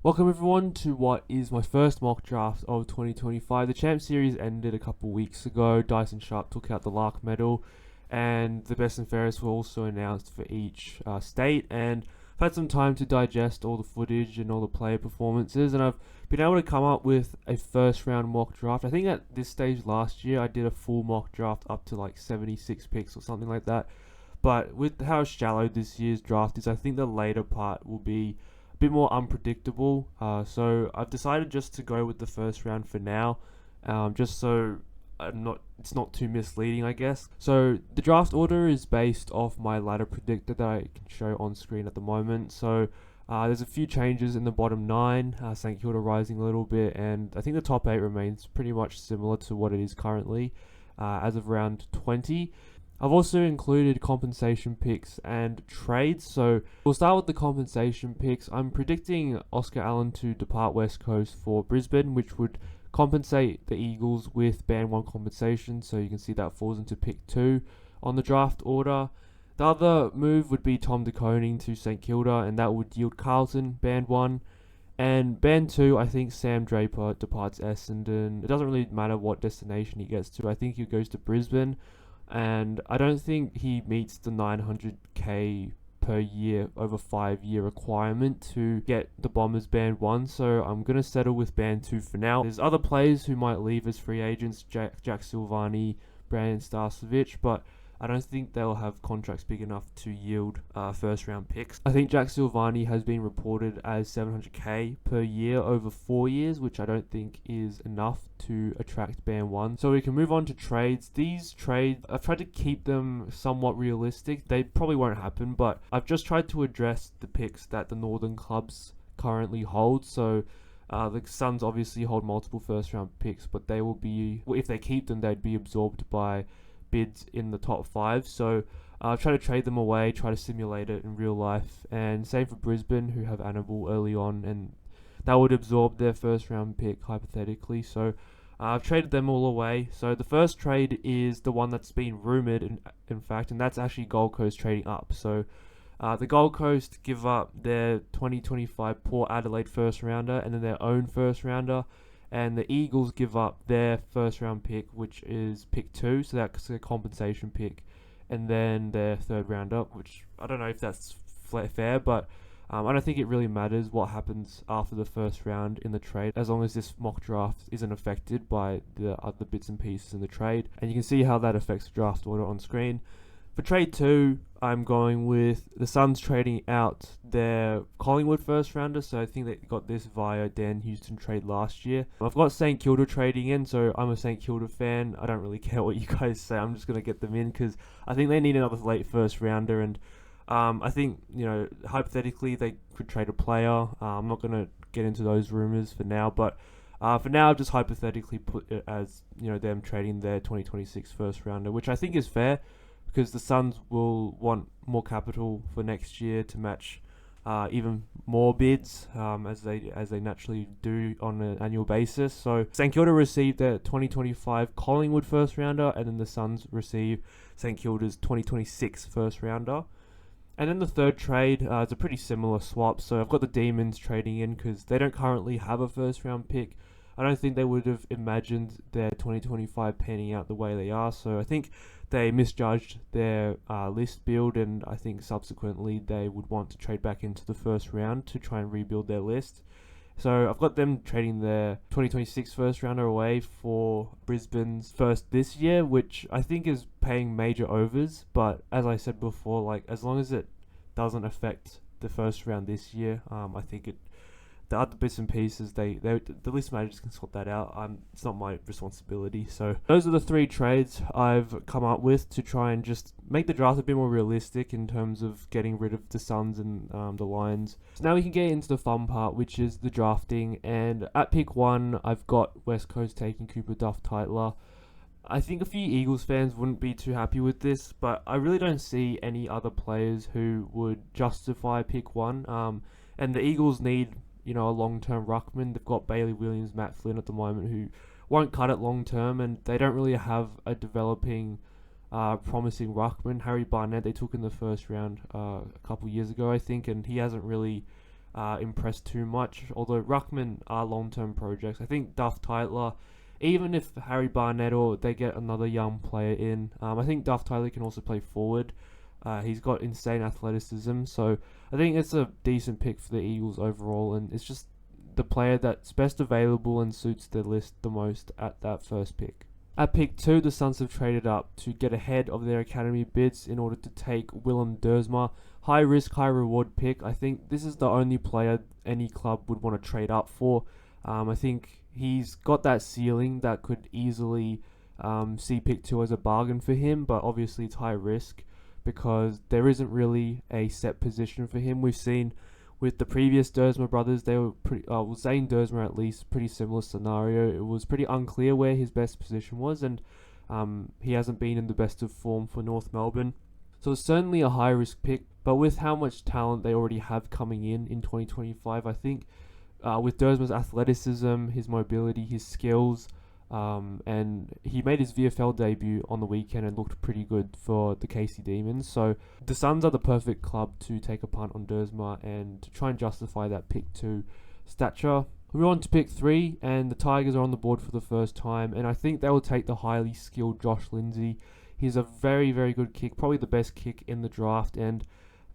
Welcome everyone to what is my first mock draft of 2025. The Champ Series ended a couple weeks ago. Dyson Sharp took out the Lark medal, and the best and fairest were also announced for each state. And I've had some time to digest all the footage and all the player performances, and I've been able to come up with a first round mock draft. I think at this stage last year I did a full mock draft up to like 76 picks or something like that. But with how shallow this year's draft is, I think the later part will be bit more unpredictable. So I've decided just to go with the first round for now, just so it's not too misleading, I guess. So the draft order is based off my ladder predictor that I can show on screen at the moment. So there's a few changes in the bottom 9, St Kilda rising a little bit, and I think the top 8 remains pretty much similar to what it is currently as of round 20. I've also included compensation picks and trades, so we'll start with the compensation picks. I'm predicting Oscar Allen to depart West Coast for Brisbane, which would compensate the Eagles with band 1 compensation, so you can see that falls into pick 2 on the draft order. The other move would be Tom De Koning to St Kilda, and that would yield Carlton band 1. And band 2, I think Sam Draper departs Essendon. It doesn't really matter what destination he gets to. I think he goes to Brisbane. And I don't think he meets the 900k per year over 5-year requirement to get the Bombers band 1, so I'm going to settle with band 2 for now. There's other players who might leave as free agents, Jack Silvani, Brandon Starcevic, but I don't think they'll have contracts big enough to yield first round picks. I think Jack Silvani has been reported as 700k per year over 4 years, which I don't think is enough to attract band 1. So we can move on to trades. These trades, I've tried to keep them somewhat realistic. They probably won't happen, but I've just tried to address the picks that the Northern clubs currently hold. So the Suns obviously hold multiple first round picks, but they will be, if they keep them, they'd be absorbed by bids in the top 5, so try to trade them away, try to simulate it in real life. And same for Brisbane, who have Annabelle early on, and that would absorb their first round pick hypothetically. So I've traded them all away. So the first trade is the one that's been rumoured, in fact, and that's actually Gold Coast trading up. So the Gold Coast give up their 2025 Port Adelaide first rounder and then their own first rounder, and the Eagles give up their first round pick, which is pick 2, so that's a compensation pick, and then their third rounder, which I don't know if that's fair, but I don't think it really matters what happens after the first round in the trade, as long as this mock draft isn't affected by the other bits and pieces in the trade. And you can see how that affects the draft order on screen. For trade 2, I'm going with the Suns trading out their Collingwood first rounder, so I think they got this via Dan Houston trade last year. I've got St Kilda trading in, so I'm a St Kilda fan. I don't really care what you guys say. I'm just going to get them in because I think they need another late first rounder, and I think, hypothetically they could trade a player. I'm not going to get into those rumours for now, but for now, I've just hypothetically put it as, them trading their 2026 first rounder, which I think is fair, because the Suns will want more capital for next year to match even more bids, as they naturally do on an annual basis. So St Kilda received their 2025 Collingwood first rounder, and then the Suns receive St Kilda's 2026 first rounder. And then the third trade is a pretty similar swap. So I've got the Demons trading in because they don't currently have a first round pick. I don't think they would have imagined their 2025 panning out the way they are. So I think they misjudged their list build, and I think subsequently they would want to trade back into the first round to try and rebuild their list. So I've got them trading their 2026 first rounder away for Brisbane's first this year, which I think is paying major overs. But as I said before, as long as it doesn't affect the first round this year, I think the other bits and pieces, the list managers can sort that out. It's not my responsibility. So those are the 3 trades I've come up with to try and just make the draft a bit more realistic in terms of getting rid of the Suns and the Lions. So now we can get into the fun part, which is the drafting. And at pick 1, I've got West Coast taking Cooper Duff-Tytler. I think a few Eagles fans wouldn't be too happy with this, but I really don't see any other players who would justify pick 1. And the Eagles need a long-term ruckman. They've got Bailey Williams, Matt Flynn at the moment, who won't cut it long-term, and they don't really have a developing, promising ruckman. Harry Barnett they took in the first round a couple years ago, I think, and he hasn't really impressed too much. Although ruckman are long-term projects, I think Duff Tyler, even if Harry Barnett or they get another young player in, I think Duff Tyler can also play forward. He's got insane athleticism, so I think it's a decent pick for the Eagles overall, and it's just the player that's best available and suits their list the most at that first pick. At pick 2, the Suns have traded up to get ahead of their academy bids in order to take Willem Dersma. High risk, high reward pick. I think this is the only player any club would want to trade up for. I think he's got that ceiling that could easily see pick 2 as a bargain for him, but obviously it's high risk because there isn't really a set position for him. We've seen with the previous Dersma brothers, they were pretty, Zane Dersma at least, pretty similar scenario. It was pretty unclear where his best position was, and he hasn't been in the best of form for North Melbourne. So it's certainly a high risk pick, but with how much talent they already have coming in 2025, I think with Dersma's athleticism, his mobility, his skills, and he made his VFL debut on the weekend and looked pretty good for the Casey Demons. So the Suns are the perfect club to take a punt on Dersma and to try and justify that pick 2 stature. We're on to pick 3, and the Tigers are on the board for the first time, and I think they will take the highly skilled Josh Lindsay. He's a very, very good kick, probably the best kick in the draft, and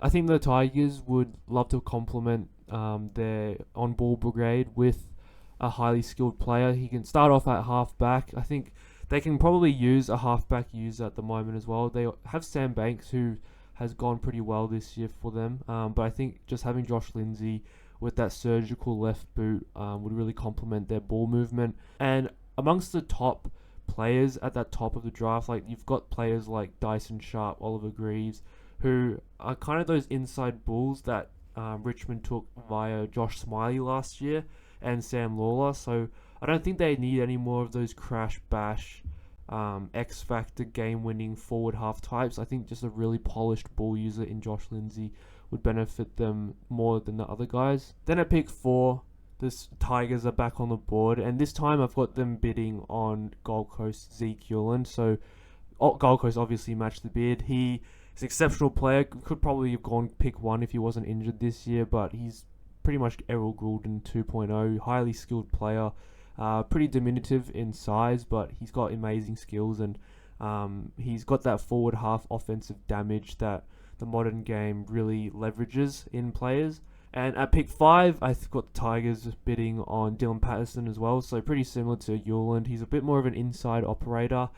I think the Tigers would love to complement their on-ball brigade with a highly skilled player. He can start off at halfback. I think they can probably use a halfback user at the moment as well. They have Sam Banks, who has gone pretty well this year for them, but I think just having Josh Lindsay with that surgical left boot would really complement their ball movement. And amongst the top players at that top of the draft, like you've got players like Dyson Sharp, Oliver Greaves, who are kind of those inside bulls that Richmond took via Josh Smiley last year and Sam Lawler. So I don't think they need any more of those crash bash X Factor game winning forward half types. I think just a really polished ball user in Josh Lindsay would benefit them more than the other guys. Then at pick 4, the Tigers are back on the board, and this time I've got them bidding on Gold Coast Zeke Hewland. So Gold Coast obviously matched the bid. He is an exceptional player, could probably have gone pick 1 if he wasn't injured this year, but he's pretty much Errol Goulden 2.0, highly skilled player, pretty diminutive in size, but he's got amazing skills, and he's got that forward half offensive damage that the modern game really leverages in players. And at pick 5, I've got the Tigers bidding on Dylan Patterson as well, so pretty similar to Hewland. He's a bit more of an inside operator,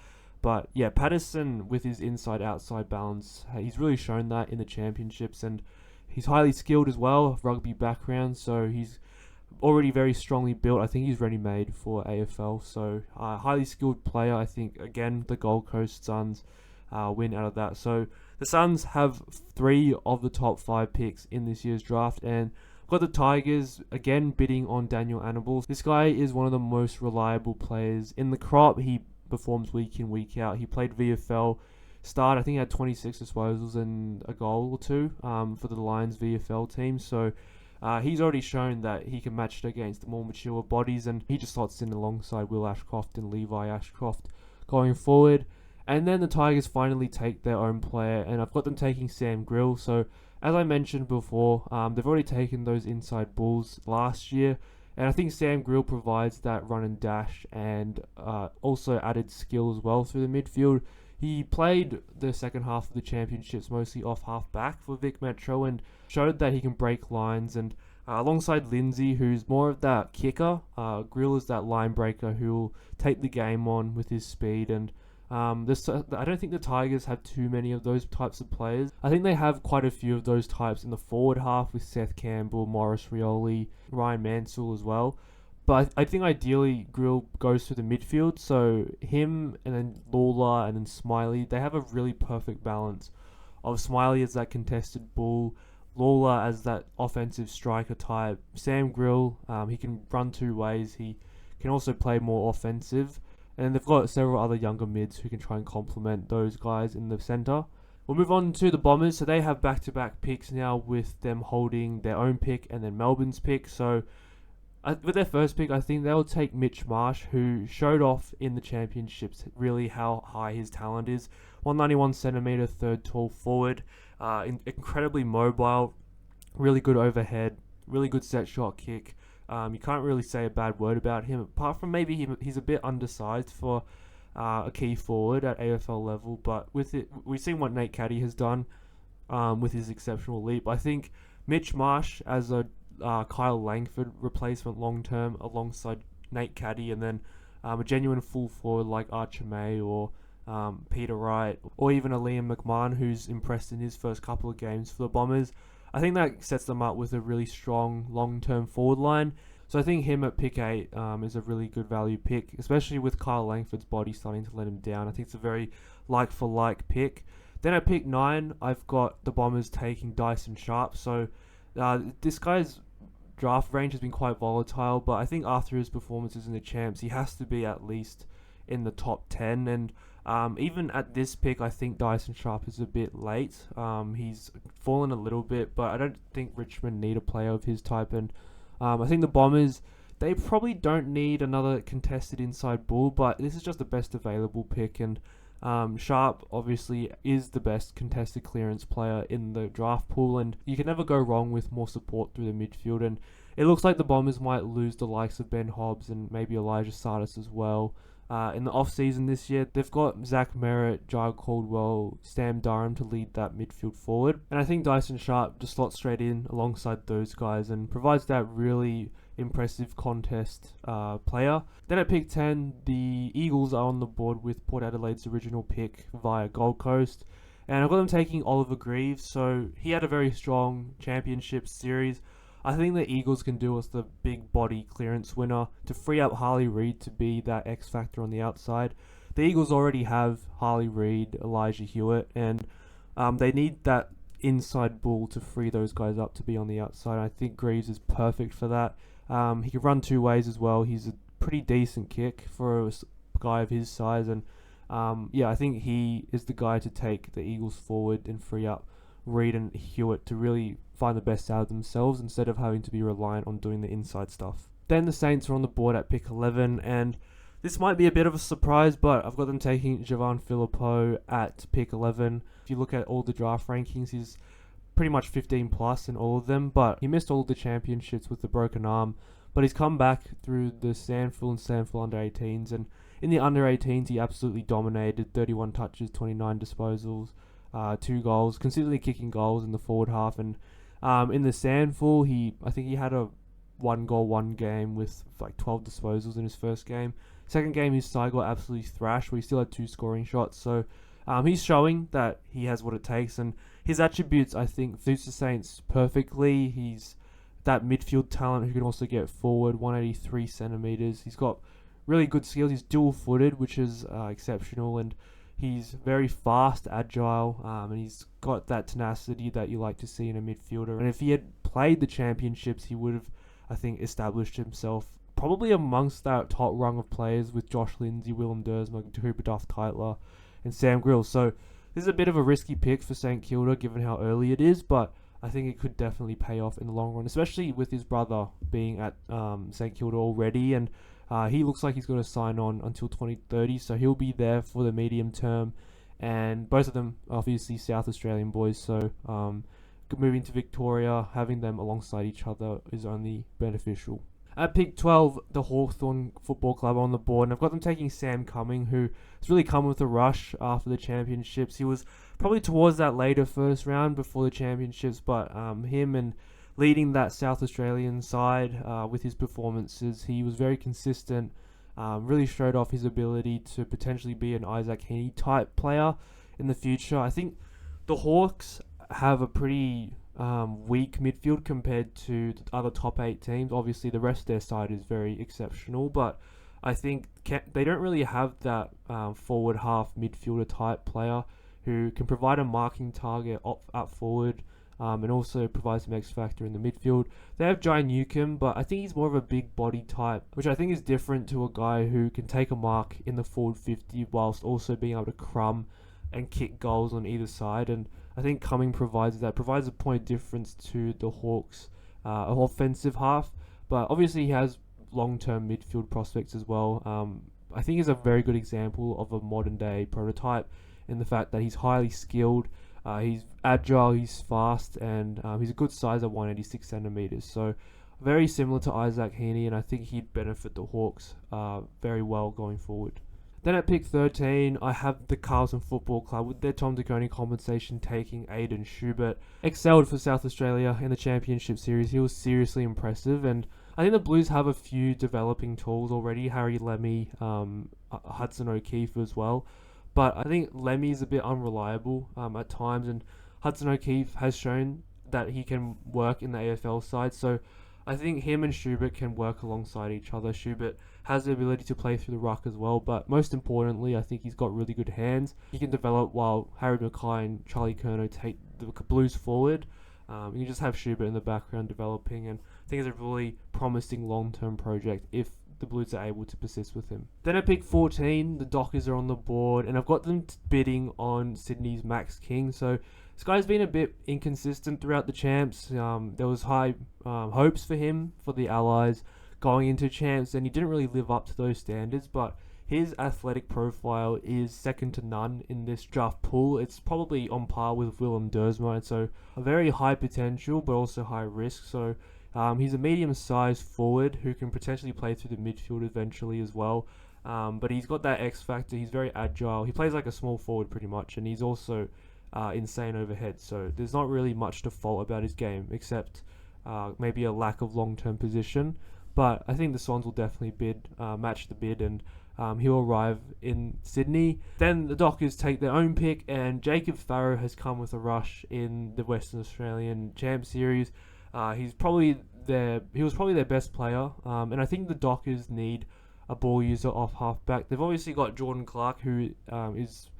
but yeah, Patterson with his inside-outside balance, he's really shown that in the championships, and he's highly skilled as well, rugby background, so he's already very strongly built. I think he's ready-made for AFL, so highly skilled player. I think, again, the Gold Coast Suns win out of that. So the Suns have 3 of the top 5 picks in this year's draft, and I've got the Tigers again bidding on Daniel Annabelle. This guy is one of the most reliable players in the crop. He performs week in, week out. He played VFL start. I think he had 26 disposals and a goal or 2 for the Lions VFL team. So he's already shown that he can match it against the more mature bodies, and he just slots in alongside Will Ashcroft and Levi Ashcroft going forward. And then the Tigers finally take their own player, and I've got them taking Sam Grill. So as I mentioned before, they've already taken those inside bulls last year, and I think Sam Grill provides that run and dash and also added skill as well through the midfield. He played the second half of the championships mostly off half back for Vic Metro and showed that he can break lines, and alongside Lindsay, who's more of that kicker, Grill is that line breaker who will take the game on with his speed. And I don't think the Tigers have too many of those types of players. I think they have quite a few of those types in the forward half with Seth Campbell, Morris Rioli, Ryan Mansell as well. But I think ideally Grill goes through the midfield, so him and then Lawler and then Smiley, they have a really perfect balance of Smiley as that contested bull, Lawler as that offensive striker type. Sam Grill, he can run 2 ways. He can also play more offensive. And then they've got several other younger mids who can try and complement those guys in the centre. We'll move on to the Bombers. So they have back-to-back picks now, with them holding their own pick and then Melbourne's pick. So with their first pick, I think they'll take Mitch Marsh, who showed off in the championships really how high his talent is. 191 centimetre, third tall forward, incredibly mobile, really good overhead, really good set shot kick. You can't really say a bad word about him, apart from maybe he's a bit undersized for a key forward at AFL level. But with it, we've seen what Nate Caddy has done with his exceptional leap. I think Mitch Marsh as a Kyle Langford replacement long term alongside Nate Caddy, and then a genuine full forward like Archer May or Peter Wright, or even a Liam McMahon who's impressed in his first couple of games for the Bombers. I think that sets them up with a really strong long-term forward line. So I think him at pick 8 is a really good value pick, especially with Kyle Langford's body starting to let him down. I think it's a very like-for-like pick. Then at pick 9, I've got the Bombers taking Dyson Sharp. So this guy's draft range has been quite volatile, but I think after his performances in the champs, he has to be at least in the top 10. And even at this pick, I think Dyson Sharp is a bit late. He's fallen a little bit, but I don't think Richmond need a player of his type. And I think the Bombers, they probably don't need another contested inside bull, but this is just the best available pick. And Sharp obviously is the best contested clearance player in the draft pool, and you can never go wrong with more support through the midfield. And it looks like the Bombers might lose the likes of Ben Hobbs and maybe Elijah Sardis as well. In the off-season this year, they've got Zach Merritt, Giles Caldwell, Sam Durham to lead that midfield forward. And I think Dyson Sharp just slots straight in alongside those guys and provides that really impressive contest player. Then at pick 10, the Eagles are on the board with Port Adelaide's original pick via Gold Coast. And I've got them taking Oliver Greaves. So he had a very strong championship series. I think the Eagles can do with the big body clearance winner to free up Harley Reid to be that X factor on the outside. The Eagles already have Harley Reid, Elijah Hewitt, and they need that inside bull to free those guys up to be on the outside. I think Greaves is perfect for that. He can run two ways as well. He's a pretty decent kick for a guy of his size, and I think he is the guy to take the Eagles forward and free up Reid and Hewitt to really find the best out of themselves instead of having to be reliant on doing the inside stuff. Then the Saints are on the board at pick 11, and this might be a bit of a surprise, but I've got them taking Javan Philippou at pick 11. If you look at all the draft rankings, he's pretty much 15 plus in all of them, but he missed all of the championships with the broken arm. But he's come back through the Sandful and Sandful under 18s, and in the under 18s he absolutely dominated. 31 touches, 29 disposals, 2 goals, consistently kicking goals in the forward half. And in the Sandful, I think he had a 1 goal, 1 game with like 12 disposals in his first game. Second game, his side got absolutely thrashed, but he still had 2 scoring shots. So he's showing that he has what it takes, and his attributes, I think, suits the Saints perfectly. He's that midfield talent who can also get forward, 183 centimeters. He's got really good skills. He's dual-footed, which is exceptional, and he's very fast, agile, and he's got that tenacity that you like to see in a midfielder. And if he had played the championships, he would have, I think, established himself probably amongst that top rung of players with Josh Lindsay, Willem Dersma, Cooper Duff-Tytler, and Sam Grill. So this is a bit of a risky pick for St Kilda given how early it is, but I think it could definitely pay off in the long run, especially with his brother being at St Kilda already, and he looks like he's going to sign on until 2030, so he'll be there for the medium term. And both of them obviously South Australian boys, so moving to Victoria, having them alongside each other is only beneficial. At pick 12, the Hawthorn Football Club on the board, and I've got them taking Sam Cumming, who has really come with a rush after the championships. He was probably towards that later first round before the championships, but him and leading that South Australian side with his performances, he was very consistent, really showed off his ability to potentially be an Isaac Heaney type player in the future. I think the Hawks have a pretty weak midfield compared to the other top 8 teams. Obviously, the rest of their side is very exceptional, but I think they don't really have that forward half midfielder type player who can provide a marking target up forward and also provide some X factor in the midfield. They have Jai Newcomb, but I think he's more of a big body type, which I think is different to a guy who can take a mark in the forward 50 whilst also being able to crumb and kick goals on either side. And I think Cumming provides a point of difference to the Hawks' offensive half, but obviously he has long-term midfield prospects as well. I think he's a very good example of a modern-day prototype in the fact that he's highly skilled, He's agile, he's fast, and he's a good size at 186 centimeters. So very similar to Isaac Heaney, and I think he'd benefit the Hawks very well going forward. Then at pick 13, I have the Carlton Football Club with their Tom De Koning compensation taking Aidan Schubert. Excelled for South Australia in the Championship Series. He was seriously impressive, and I think the Blues have a few developing tools already. Harry Lemmy, Hudson O'Keefe as well. But I think Lemmy is a bit unreliable at times, and Hudson O'Keefe has shown that he can work in the AFL side. So I think him and Schubert can work alongside each other. Schubert has the ability to play through the ruck as well, but most importantly, I think he's got really good hands. He can develop while Harry Mackay and Charlie Curnow take the Blues forward. You just have Schubert in the background developing, and I think it's a really promising long-term project if the Blues are able to persist with him. Then at pick 14, the Dockers are on the board, and I've got them bidding on Sydney's Max King. So this guy's been a bit inconsistent throughout the champs. There was high hopes for him for the Allies going into champs, and he didn't really live up to those standards, but his athletic profile is second to none in this draft pool. It's probably on par with Willem Dersma, and so a very high potential but also high risk. So he's a medium-sized forward who can potentially play through the midfield eventually as well. But he's got that X factor. He's very agile. He plays like a small forward pretty much, and he's also insane overhead. So there's not really much to fault about his game except maybe a lack of long-term position. But I think the Swans will definitely match the bid, and he'll arrive in Sydney. Then the Dockers take their own pick, and Jacob Farrow has come with a rush in the Western Australian Champ Series. He was probably their best player, and I think the Dockers need a ball user off halfback. They've obviously got Jordan Clark, who is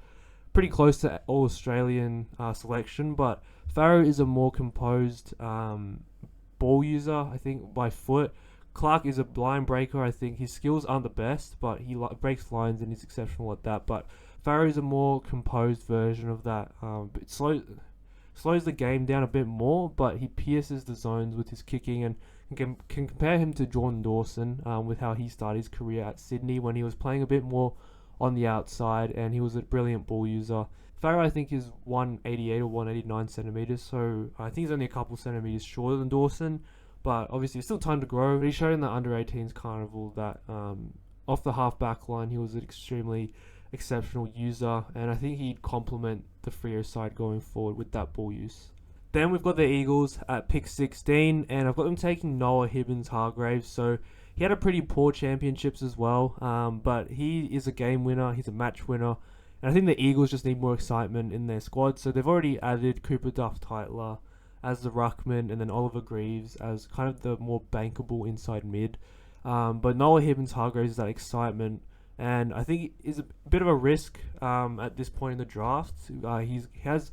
pretty close to All-Australian selection, but Farrow is a more composed ball user, I think, by foot. Clark is a line breaker. I think his skills aren't the best, but he breaks lines and he's exceptional at that. But Farrow is a more composed version of that. It slows the game down a bit more, but he pierces the zones with his kicking, and can compare him to Jordan Dawson with how he started his career at Sydney when he was playing a bit more on the outside, and he was a brilliant ball user. Farrow, I think, is 188 or 189 centimeters, so I think he's only a couple centimeters shorter than Dawson. But obviously, it's still time to grow. But he showed in the under-18s carnival that off the half-back line, he was an extremely exceptional user. And I think he'd complement the Freo side going forward with that ball use. Then we've got the Eagles at pick 16. And I've got them taking Noah Hibbins-Hargraves. So he had a pretty poor championships as well. But he is a game winner. He's a match winner. And I think the Eagles just need more excitement in their squad. So they've already added Cooper Duff-Tytler as the ruckman, and then Oliver Greaves as kind of the more bankable inside mid. But Noah Hibbins-Hargraves is that excitement, and I think is a bit of a risk at this point in the draft. He has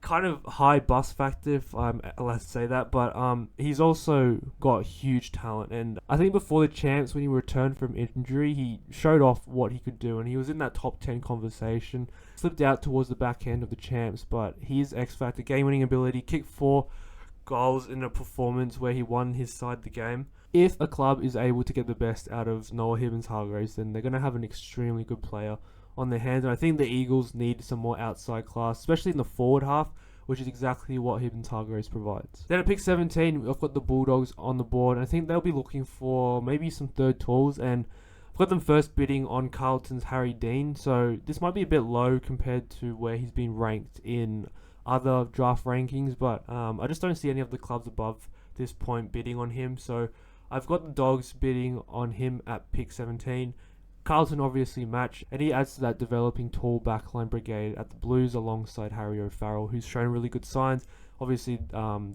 kind of high bust factor, if I'm allowed to say that, but he's also got huge talent, and I think before the champs, when he returned from injury, he showed off what he could do, and he was in that top 10 conversation. Slipped out towards the back end of the champs, but his X factor, game-winning ability, kicked 4 goals in a performance where he won his side the game. If a club is able to get the best out of Noah Hibbins-Hargraves, then they're going to have an extremely good player on their hands, and I think the Eagles need some more outside class, especially in the forward half, which is exactly what Hibbins-Hargraves provides. Then at pick 17, I've got the Bulldogs on the board, and I think they'll be looking for maybe some third tools, and I've got them first bidding on Carlton's Harry Dean, so this might be a bit low compared to where he's been ranked in other draft rankings, but I just don't see any of the clubs above this point bidding on him, so I've got the Dogs bidding on him at pick 17. Carlton obviously match, and he adds to that developing tall backline brigade at the Blues alongside Harry O'Farrell, who's shown really good signs. Obviously,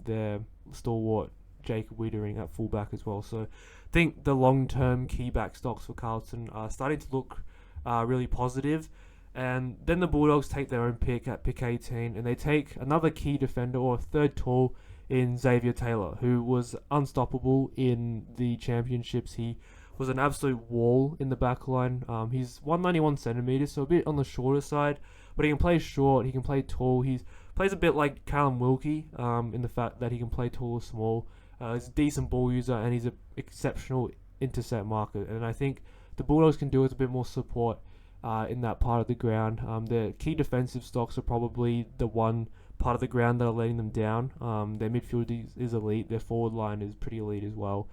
their stalwart Jacob Wiedering at fullback as well. So I think the long-term key back stocks for Carlton are starting to look really positive. And then the Bulldogs take their own pick at pick 18, and they take another key defender, or third tall, in Xavier Taylor, who was unstoppable in the championships. He was an absolute wall in the back line. He's 191 centimeters, so a bit on the shorter side, but he can play short, he can play tall. He plays a bit like Callum Wilkie in the fact that he can play tall or small. He's a decent ball user, and he's an exceptional intercept marker. And I think the Bulldogs can do with a bit more support in that part of the ground. Their key defensive stocks are probably the one part of the ground that are letting them down. Their midfield is elite. Their forward line is pretty elite as well.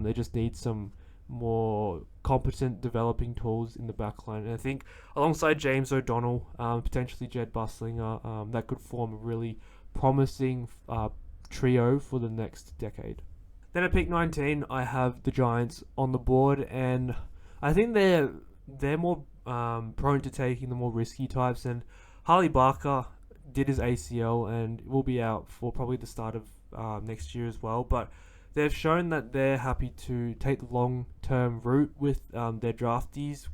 They just need some more competent developing tools in the back line. And I think alongside James O'Donnell, potentially Jed Busslinger, that could form a really promising trio for the next decade. Then at pick 19, I have the Giants on the board, and I think they're more prone to taking the more risky types. And Harley Barker did his ACL and will be out for probably the start of next year as well. But they've shown that they're happy to take the long-term route with their draftees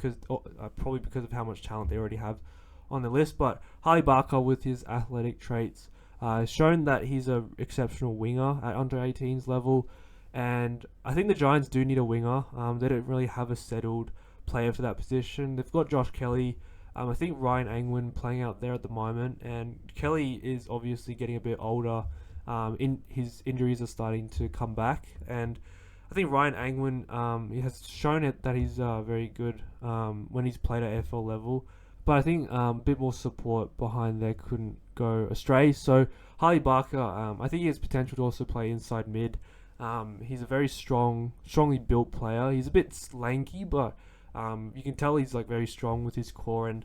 probably because of how much talent they already have on the list. But Harley Barker, with his athletic traits, has shown that he's an exceptional winger at under 18s level. And I think the Giants do need a winger. They don't really have a settled player for that position. They've got Josh Kelly. I think Ryan Angwin playing out there at the moment. And Kelly is obviously getting a bit older. His injuries are starting to come back. And I think Ryan Angwin, he has shown it that he's very good when he's played at AFL level. But I think a bit more support behind there couldn't go astray. So Harley Barker, I think he has potential to also play inside mid. He's a very strongly built player. He's a bit lanky, but you can tell he's like very strong with his core, and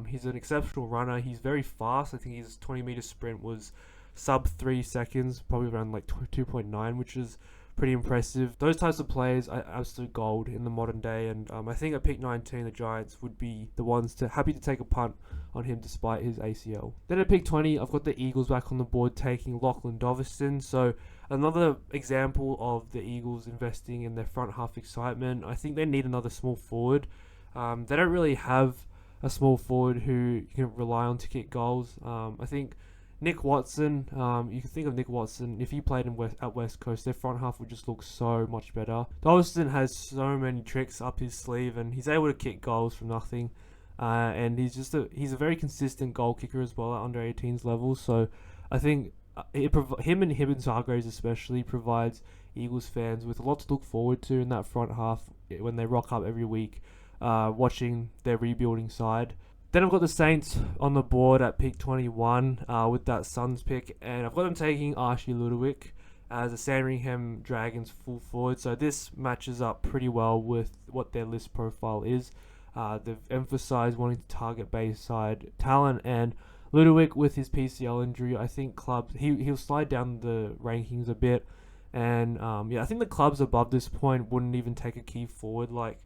he's an exceptional runner. He's very fast. I think his 20-meter sprint was sub 3 seconds, probably around like 2.9, which is pretty impressive. Those types of players are absolute gold in the modern day, and I think at pick 19, the Giants would be the ones happy to take a punt on him despite his ACL. Then at pick 20, I've got the Eagles back on the board taking Lachlan Doverson. So another example of the Eagles investing in their front half excitement. I think they need another small forward. They don't really have a small forward who you can rely on to kick goals. I think Nick Watson, you can think of Nick Watson, if he played at West Coast, their front half would just look so much better. Doverson has so many tricks up his sleeve, and he's able to kick goals from nothing. And he's a very consistent goal kicker as well at under 18s level. So I think him and Hibbins-Hargraves especially provides Eagles fans with a lot to look forward to in that front half when they rock up every week, watching their rebuilding side. Then I've got the Saints on the board at pick 21 with that Suns pick, and I've got them taking Archie Ludovic as a Sandringham Dragons full forward. So this matches up pretty well with what their list profile is. They've emphasised wanting to target Bayside talent, and Ludovic with his PCL injury, I think clubs he'll slide down the rankings a bit, and I think the clubs above this point wouldn't even take a key forward. Like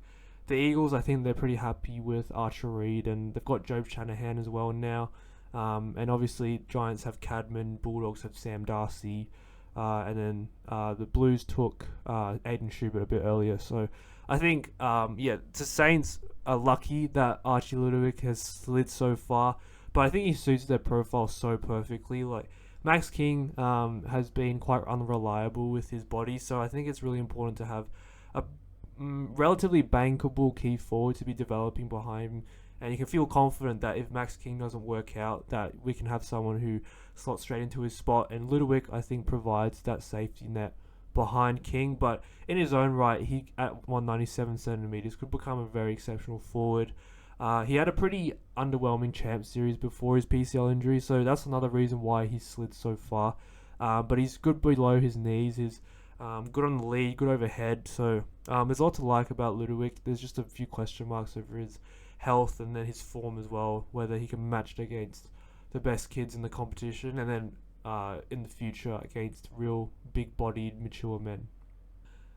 the Eagles, I think they're pretty happy with Archer Reed, and they've got Jobe Shanahan as well now. And obviously, Giants have Cadman, Bulldogs have Sam Darcy, and then the Blues took Aiden Schubert a bit earlier. So I think, the Saints are lucky that Archie Ludovic has slid so far, but I think he suits their profile so perfectly. Like Max King has been quite unreliable with his body, so I think it's really important to have a relatively bankable key forward to be developing behind him, and you can feel confident that if Max King doesn't work out, that we can have someone who slots straight into his spot. And Ludovic, I think, provides that safety net behind King, but in his own right, he at 197 centimeters could become a very exceptional forward. He had a pretty underwhelming champ series before his PCL injury, so that's another reason why he slid so far. But he's good below his knees. He's good on the lead, good overhead. So there's a lot to like about Ludovic. There's just a few question marks over his health and then his form as well, whether he can match it against the best kids in the competition, and then in the future against real big-bodied, mature men.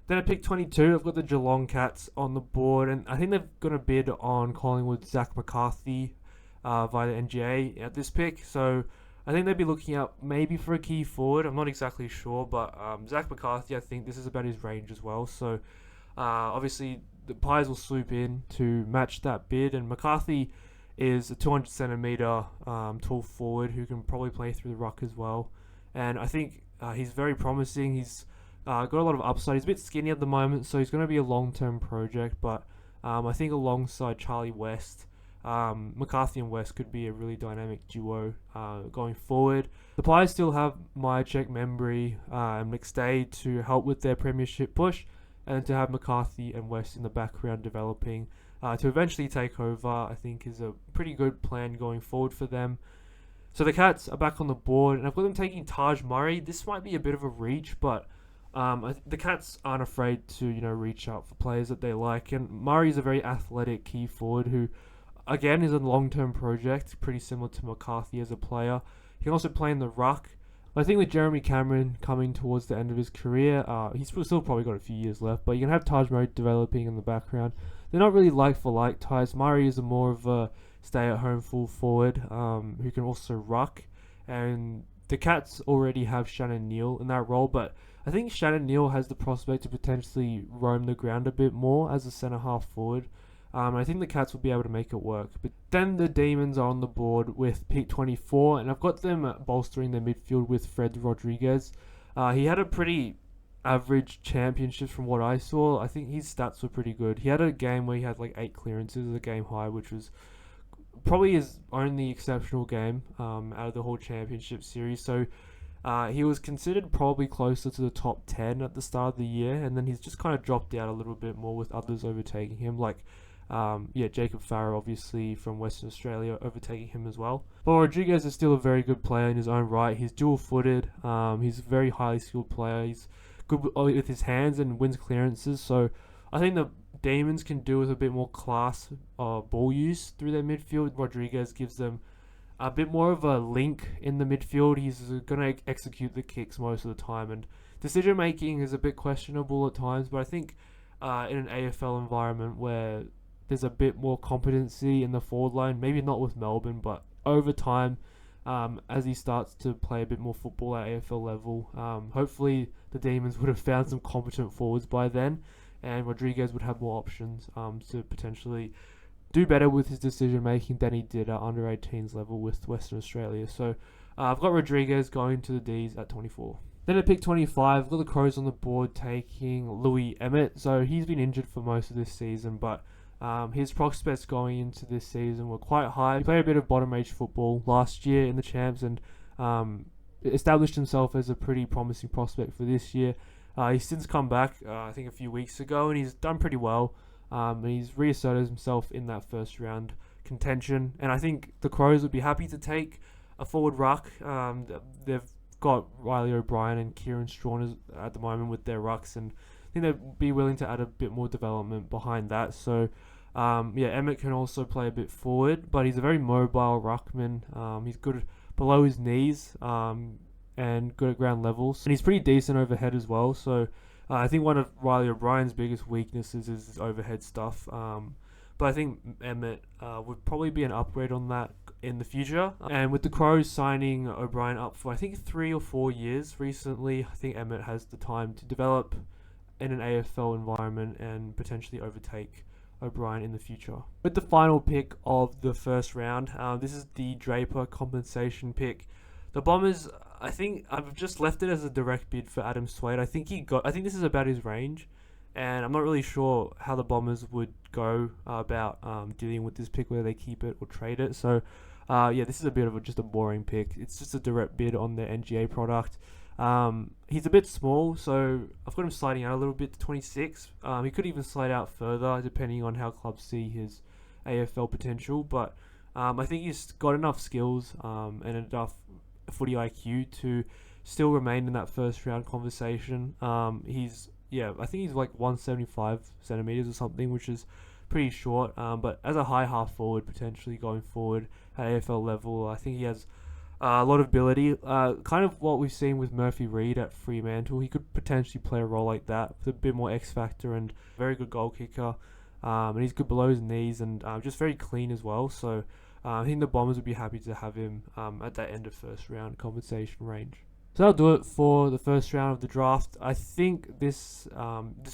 Then at pick 22, I've got the Geelong Cats on the board, and I think they're going to bid on Collingwood's Zach McCarthy via the NGA at this pick. So I think they'd be looking out maybe for a key forward. I'm not exactly sure, but Zach McCarthy, I think this is about his range as well. So obviously the Pies will swoop in to match that bid, and McCarthy is a 200 centimeter tall forward who can probably play through the ruck as well. And I think he's very promising. He's got a lot of upside. He's a bit skinny at the moment, so he's going to be a long-term project. But I think alongside Charlie West, McCarthy and West could be a really dynamic duo going forward. The Pies still have Myercheck, Membry, and McStay to help with their premiership push, and to have McCarthy and West in the background developing to eventually take over, I think is a pretty good plan going forward for them. So the Cats are back on the board, and I've got them taking Taj Murray. This might be a bit of a reach, but the Cats aren't afraid to reach out for players that they like. And Murray's a very athletic key forward who, again, is a long-term project, pretty similar to McCarthy as a player. He can also play in the ruck. I think with Jeremy Cameron coming towards the end of his career, he's still probably got a few years left, but you can have Taj Murray developing in the background. They're not really like for like ties. Murray is more of a stay-at-home full forward who can also ruck, and the Cats already have Shannon Neal in that role, but I think Shannon Neal has the prospect to potentially roam the ground a bit more as a centre-half forward. I think the Cats will be able to make it work. But then the Demons are on the board with pick 24, and I've got them bolstering their midfield with Fred Rodriguez. He had a pretty average championships from what I saw. I think his stats were pretty good. He had a game where he had like 8 clearances as a game high, which was probably his only exceptional game out of the whole championship series. So he was considered probably closer to the top 10 at the start of the year, and then he's just kind of dropped out a little bit more with others overtaking him, like Jacob Farrer, obviously from Western Australia, overtaking him as well. But Rodriguez is still a very good player in his own right. He's dual-footed. He's a very highly skilled player. He's good with his hands and wins clearances. So I think the Demons can do with a bit more class ball use through their midfield. Rodriguez gives them a bit more of a link in the midfield. He's going to execute the kicks most of the time, and decision making is a bit questionable at times. But I think in an AFL environment where there's a bit more competency in the forward line, maybe not with Melbourne, but over time, as he starts to play a bit more football at AFL level, hopefully the Demons would have found some competent forwards by then, and Rodriguez would have more options to potentially do better with his decision making than he did at under 18s level with Western Australia. So I've got Rodriguez going to the D's at 24. Then at pick 25, I've got the Crows on the board taking Louis Emmett. So he's been injured for most of this season, but his prospects going into this season were quite high. He played a bit of bottom-age football last year in the Champs and established himself as a pretty promising prospect for this year. He's since come back, I think a few weeks ago, and he's done pretty well. And he's reasserted himself in that first round contention. And I think the Crows would be happy to take a forward ruck. They've got Riley O'Brien and Kieran Strawn at the moment with their rucks, and I think they'd be willing to add a bit more development behind that. So, Emmett can also play a bit forward, but he's a very mobile ruckman. He's good below his knees and good at ground levels. And he's pretty decent overhead as well. So, I think one of Riley O'Brien's biggest weaknesses is his overhead stuff. But I think Emmett would probably be an upgrade on that in the future. And with the Crows signing O'Brien up for I think 3 or 4 years recently, I think Emmett has the time to develop in an AFL environment and potentially overtake O'Brien in the future. With the final pick of the first round, this is the Draper compensation pick. The Bombers, I think I've just left it as a direct bid for Adam Swade. I think this is about his range, and I'm not really sure how the Bombers would go about dealing with this pick, whether they keep it or trade it. So, this is a bit of just a boring pick. It's just a direct bid on the NGA product. He's a bit small, so I've got him sliding out a little bit to 26. He could even slide out further, depending on how clubs see his AFL potential. But I think he's got enough skills and enough footy IQ to still remain in that first round conversation. I think he's like 175 centimeters or something, which is pretty short. But as a high half forward, potentially going forward at AFL level, I think he has a lot of ability. Kind of what we've seen with Murphy Reid at Fremantle. He could potentially play a role like that with a bit more X factor, and very good goal kicker. And he's good below his knees and just very clean as well. So I think the Bombers would be happy to have him at that end of first round compensation range. So that'll do it for the first round of the draft. I think this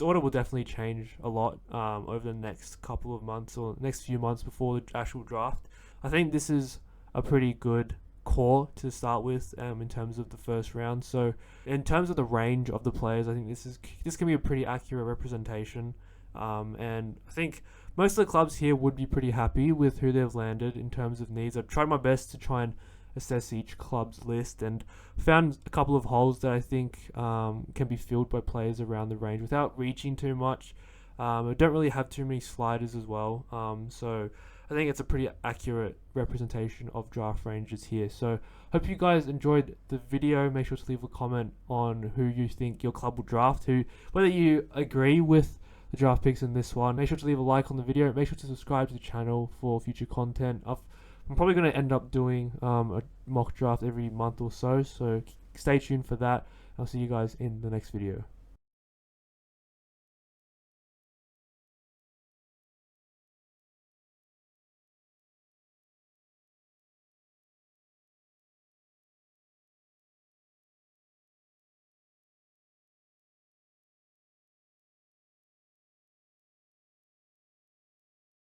order will definitely change a lot over the next couple of months or next few months before the actual draft. I think this is a pretty good core to start with in terms of the first round. So in terms of the range of the players, I think this can be a pretty accurate representation. And I think most of the clubs here would be pretty happy with who they've landed in terms of needs. I've tried my best to try and assess each club's list and found a couple of holes that I think can be filled by players around the range without reaching too much. I don't really have too many sliders as well, so I think it's a pretty accurate representation of draft ranges here. So hope you guys enjoyed the video. Make sure to leave a comment on who you think your club will draft, whether you agree with the draft picks in this one. Make sure to leave a like on the video. Make sure to subscribe to the channel for future content. I'm probably going to end up doing a mock draft every month or so, so stay tuned for that. I'll see you guys in the next video.